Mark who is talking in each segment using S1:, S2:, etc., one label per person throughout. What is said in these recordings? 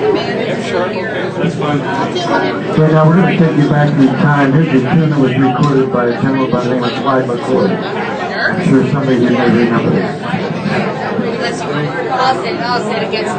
S1: So now we're going to take you back in time. Here's a tune that was recorded by a gentleman by the name of Trimble McCullough. I'm sure some of you may remember this.
S2: I'll sit against.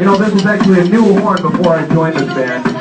S1: You know, this is actually a new horn before I joined this band.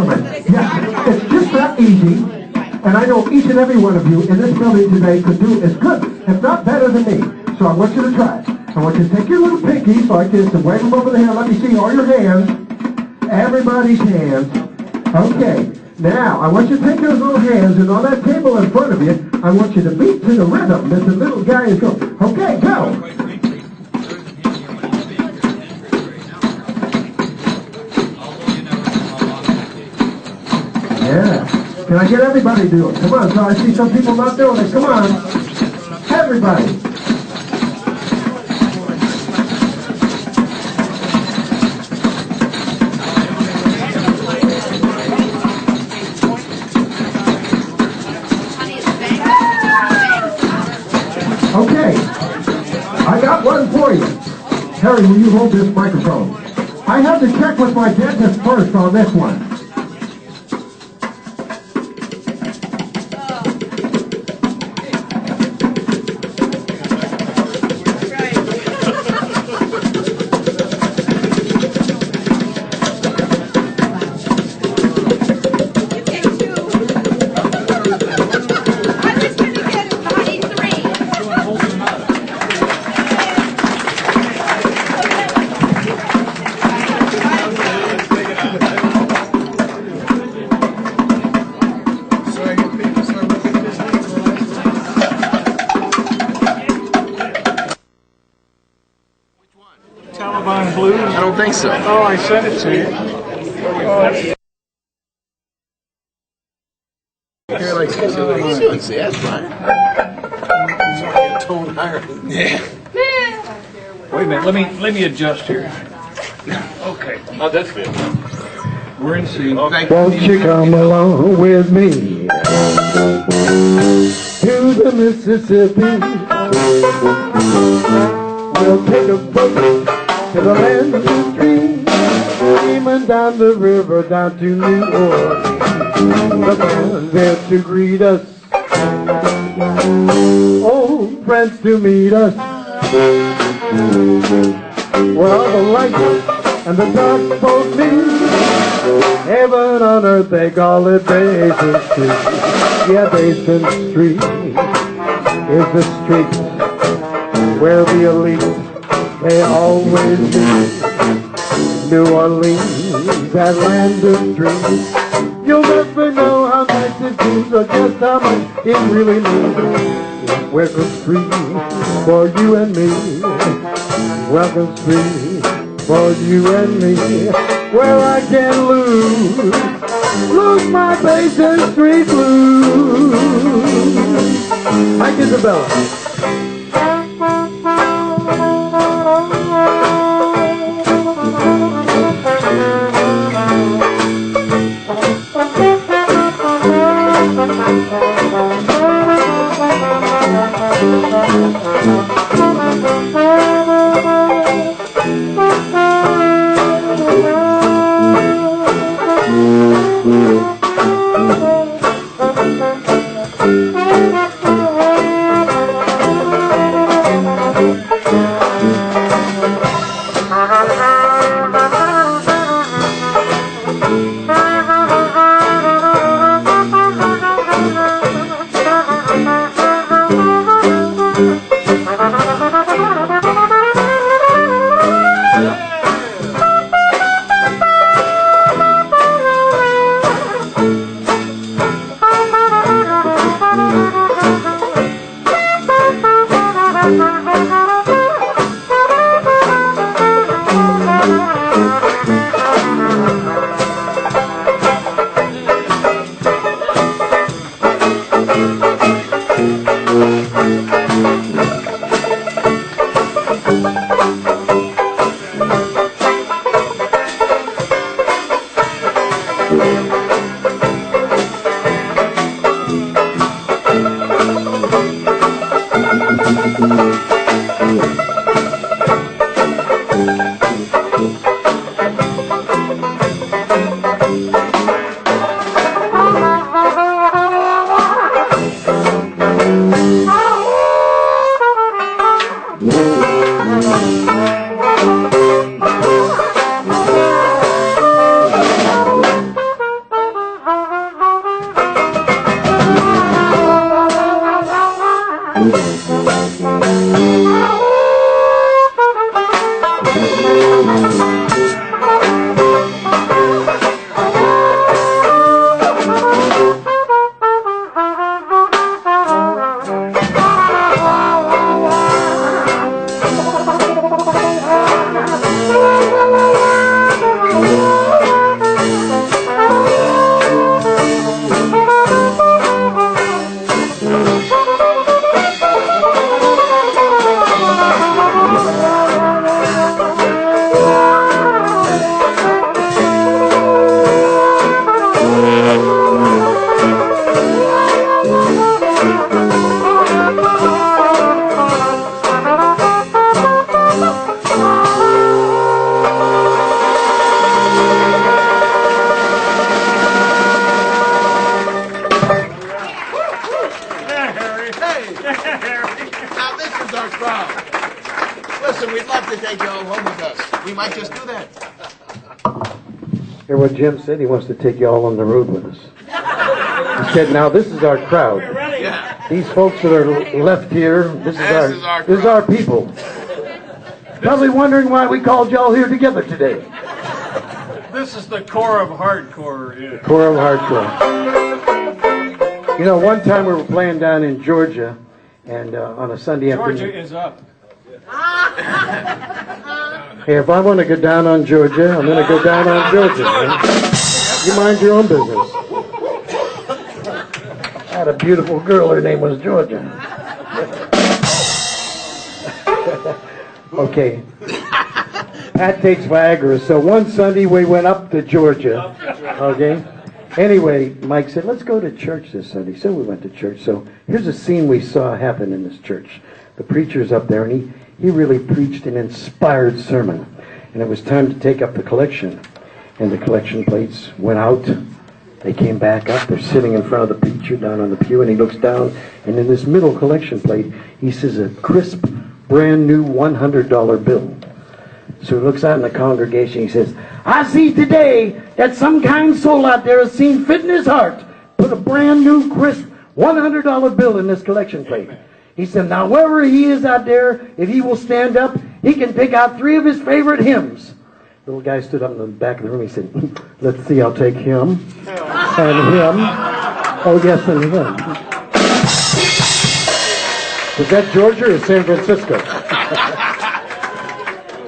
S1: gentlemen, yeah, it's just that easy, and I know each and every one of you in this building today could do as good, if not better than me. So I want you to try it. I want you to take your little pinkies like this and wave them over the hand. Let me see all your hands. Everybody's hands. Okay. Now, I want you to take those little hands, and on that table in front of you, I want you to beat to the rhythm that the little guy is going. Okay, go. Yeah. Can I get everybody to do it? Come on. So I see some people not doing it. Come on. Everybody. Okay, I got one for you. Harry, will you hold this microphone? I have to check with my dentist first on this one.
S2: Blues?
S3: I don't think so.
S2: Oh, I sent it to you.
S3: You're like, he's doing that's fine. Tone higher. Yeah.
S2: Wait a minute, let me adjust here. Okay.
S3: Oh, that's good.
S2: We're in C.
S3: Okay.
S1: Won't you come along with me to the Mississippi? We'll take a boat to the land of dreams, steaming down the river down to New Orleans. The band there to greet us, old friends to meet us. Where all the lights and the dark both meet, heaven on earth they call it Basin Street. Yeah, Basin Street is the street where the elite they always do. New Orleans, that land of dreams. You'll never know how nice it seems, or just how much it really means. Welcome Street for you and me. Welcome Street for you and me. Where I can lose my Basin Street blues. Like Isabella. Hear what Jim said? He wants to take you all on the road with us. He said, now this is our crowd. These folks that are left here, this is our people. Probably wondering why we called y'all here together today.
S2: This is the core of hardcore. Yeah.
S1: The core of hardcore. You know, one time we were playing down in Georgia, and on a Sunday afternoon.
S2: Georgia is up.
S1: Hey, if I want to go down on Georgia, I'm going to go down on Georgia. Man. You mind your own business. I had a beautiful girl. Her name was Georgia. Okay. Pat takes Viagra. So one Sunday we went up to Georgia. Okay. Anyway, Mike said, let's go to church this Sunday. So we went to church. So here's a scene we saw happen in this church. The preacher's up there, and he really preached an inspired sermon. And it was time to take up the collection. And the collection plates went out. They came back up. They're sitting in front of the preacher down on the pew, and he looks down, and in this middle collection plate, he sees a crisp, brand new $100 bill. So he looks out in the congregation, he says, I see today that some kind soul out there has seen fit in his heart put a brand new, crisp $100 bill in this collection plate. He said, now wherever he is out there, if he will stand up, he can pick out 3 of his favorite hymns. The little guy stood up in the back of the room. He said, let's see, I'll take him and him. Oh, yes, and him. Was that Georgia or San Francisco?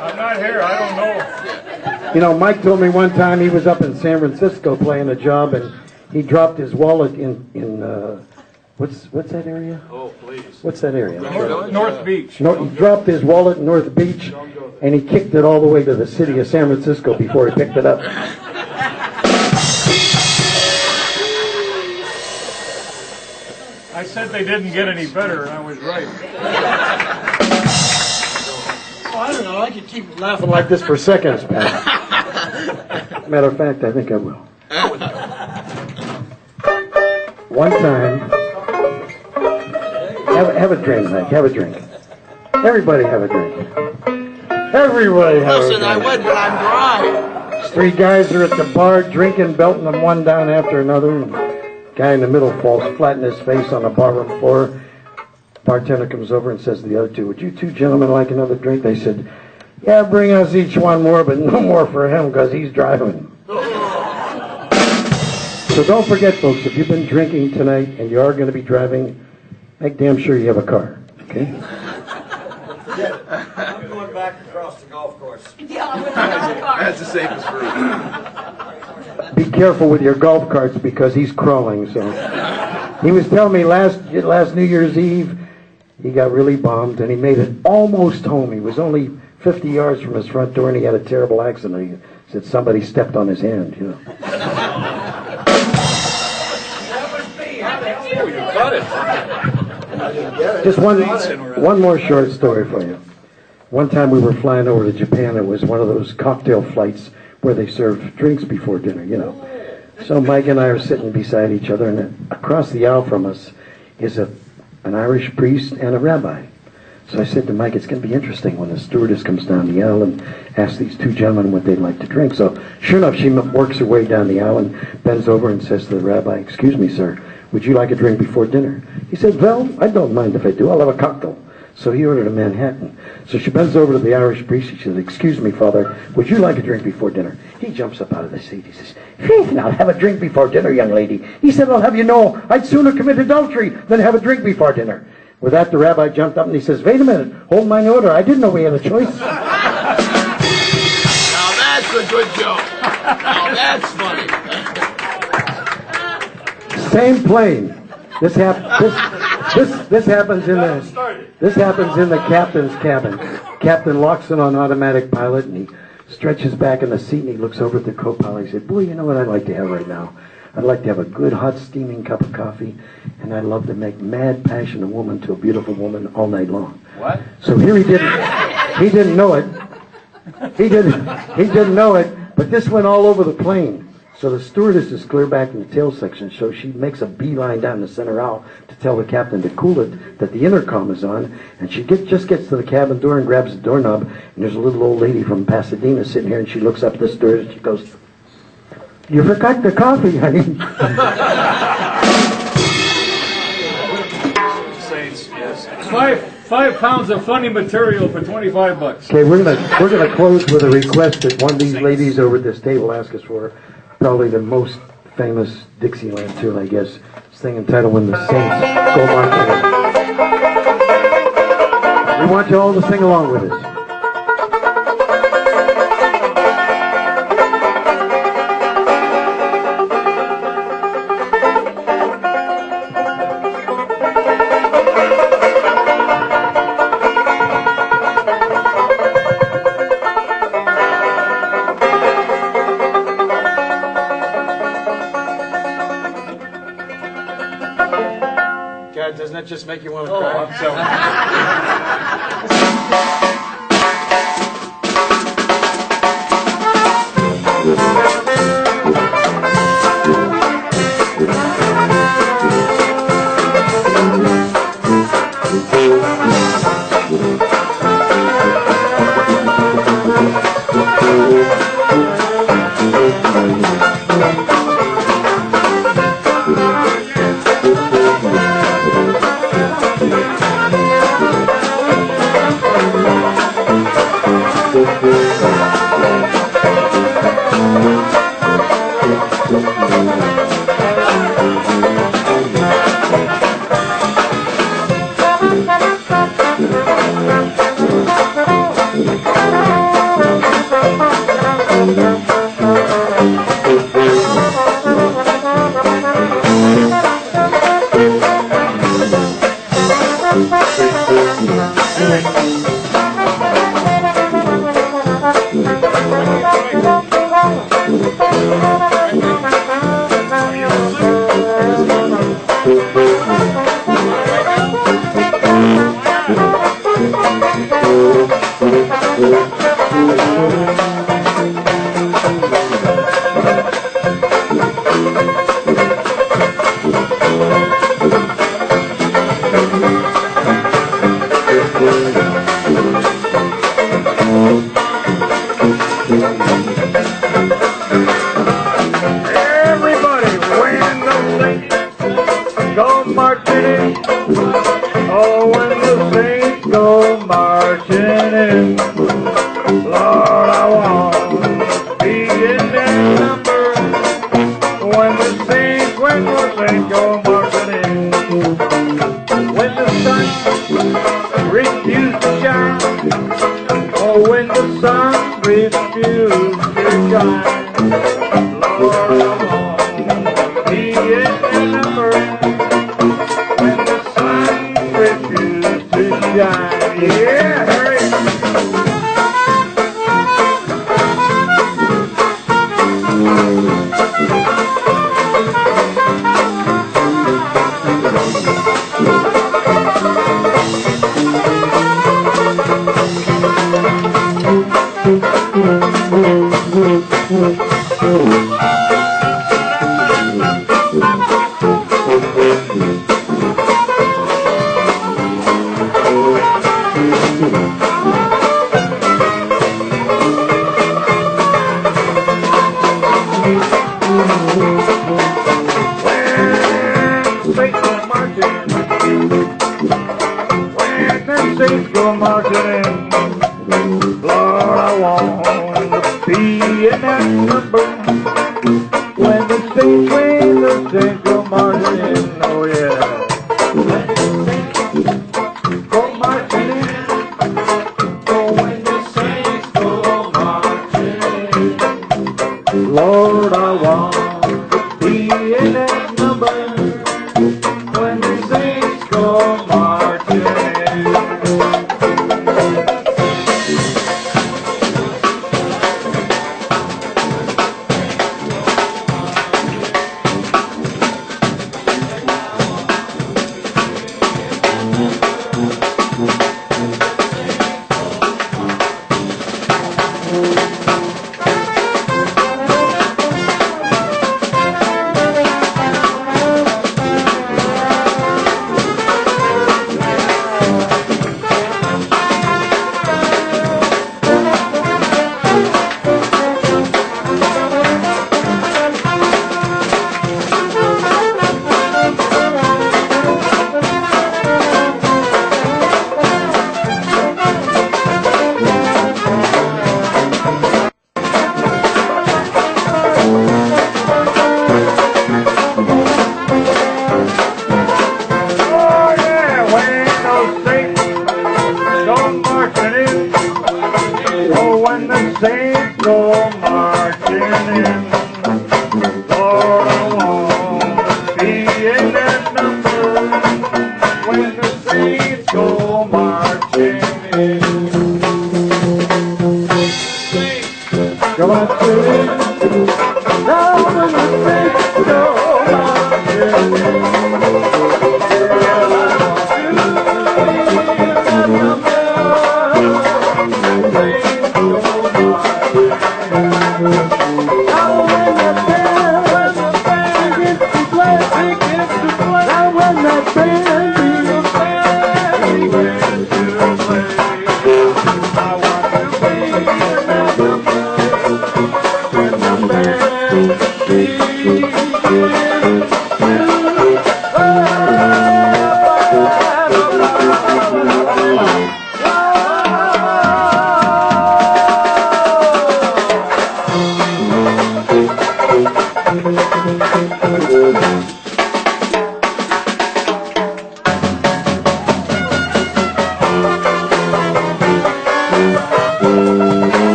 S2: I'm not here. I don't know.
S1: You know, Mike told me one time he was up in San Francisco playing a job, and he dropped his wallet in what's that area?
S3: Oh, please.
S1: What's that area?
S2: North Beach.
S1: No, he dropped his wallet in North Beach, and he kicked it all the way to the city of San Francisco before he picked it up.
S2: I said they didn't get any better, and I was right.
S1: Oh, I don't know. I could keep laughing like this for seconds, Pat. Matter of fact, I think I will. One time, have a drink, Mike. Have a drink. Everybody have a drink. Everybody have a drink.
S3: Listen, I would, but I'm dry.
S1: 3 guys are at the bar drinking, belting them one down after another. And guy in the middle falls flat in his face on the barroom floor. Bartender comes over and says to the other 2, would you 2 gentlemen like another drink? They said, yeah, bring us each one more, but no more for him because he's driving. So don't forget, folks, if you've been drinking tonight and you are going to be driving, make damn sure you have a car, okay?
S4: I'm going back across the golf course.
S5: Yeah, I'm with the car.
S3: That's the safest route.
S1: Be careful with your golf carts because he's crawling. So he was telling me last New Year's Eve, he got really bummed and he made it almost home. He was only 50 yards from his front door and he had a terrible accident. He said somebody stepped on his hand, you know. Just one more short story for you. One time we were flying over to Japan. It was one of those cocktail flights where they serve drinks before dinner, you know. So Mike and I are sitting beside each other, and across the aisle from us is an Irish priest and a rabbi. So I said to Mike, it's going to be interesting when the stewardess comes down the aisle and asks these 2 gentlemen what they'd like to drink. So sure enough, she works her way down the aisle and bends over and says to the rabbi, excuse me, sir, would you like a drink before dinner? He said, well, I don't mind if I do. I'll have a cocktail. So he ordered a Manhattan. So she bends over to the Irish priest. She says, excuse me, Father, would you like a drink before dinner? He jumps up out of the seat. He says, hey, I'll have a drink before dinner, young lady. He said, I'll have you know, I'd sooner commit adultery than have a drink before dinner. With that, the rabbi jumped up and he says, wait a minute, hold mine order. I didn't know we had a choice.
S3: Now that's a good joke. Now that's funny.
S1: Same plane. This happens in the captain's cabin. Captain locks it on automatic pilot, and he stretches back in the seat, and he looks over at the co-pilot. He said, boy, you know what I'd like to have right now? I'd like to have a good, hot, steaming cup of coffee, and I'd love to make mad passion a woman to a beautiful woman all night long.
S2: What?
S1: So here he didn't know it. He didn't know it, but this went all over the plane. So the stewardess is clear back in the tail section, so she makes a beeline down the center aisle to tell the captain to cool it, that the intercom is on, and she just gets to the cabin door and grabs the doorknob, and there's a little old lady from Pasadena sitting here, and she looks up at the stewardess and she goes, you forgot the coffee, honey.
S2: Saints, yes. 5 pounds of funny material for $25.
S1: Okay, we're gonna close with a request that one of these ladies over at this table asked us for. Probably the most famous Dixieland tune, I guess. This thing entitled When the Saints Go Marching In. We want you all to sing along with us.
S3: God, doesn't that just make you want to cry?
S1: marching in. Lord, I want to be in that number. When the saints go marching in, oh yeah. When the saints go marching in, oh when the saints go marching in, Lord, I want to be in that number. When the saints go marching in. Saints go marching in. Lord, I want to be in that number. When the saints go marching in. Go marching in. Now when the saints go marching in.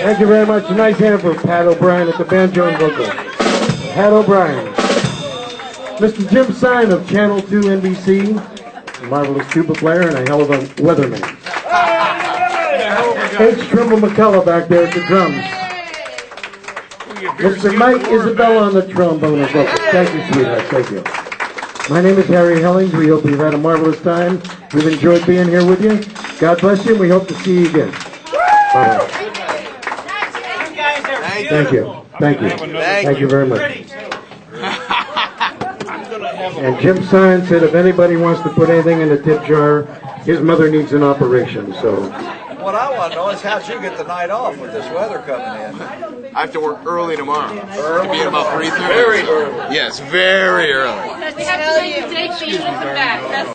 S1: Thank you very much. A nice hand for Pat O'Brien at the banjo and vocal. Pat O'Brien. Mr. Jim Syoen of Channel 2 NBC, a marvelous tuba player and a hell of a weatherman. Trimble McCullough back there at the drums. Mr. Mike Isabella on the trombone and vocal. Thank you, sweetheart. Thank you. My name is Harry Hellings. We hope you've had a marvelous time. We've enjoyed being here with you. God bless you, and we hope to see you again. Bye-bye. Thank you. Thank you. Thank you very much. And Jim Syoen said if anybody wants to put anything in the tip jar, his mother needs an operation, so...
S4: What I want to know is how'd you get the night off with this weather coming in?
S3: I have to work early tomorrow.
S4: Early?
S3: Be at about 3:30.
S4: Very early.
S3: Yes, very early.
S5: We have to make the day change with the back.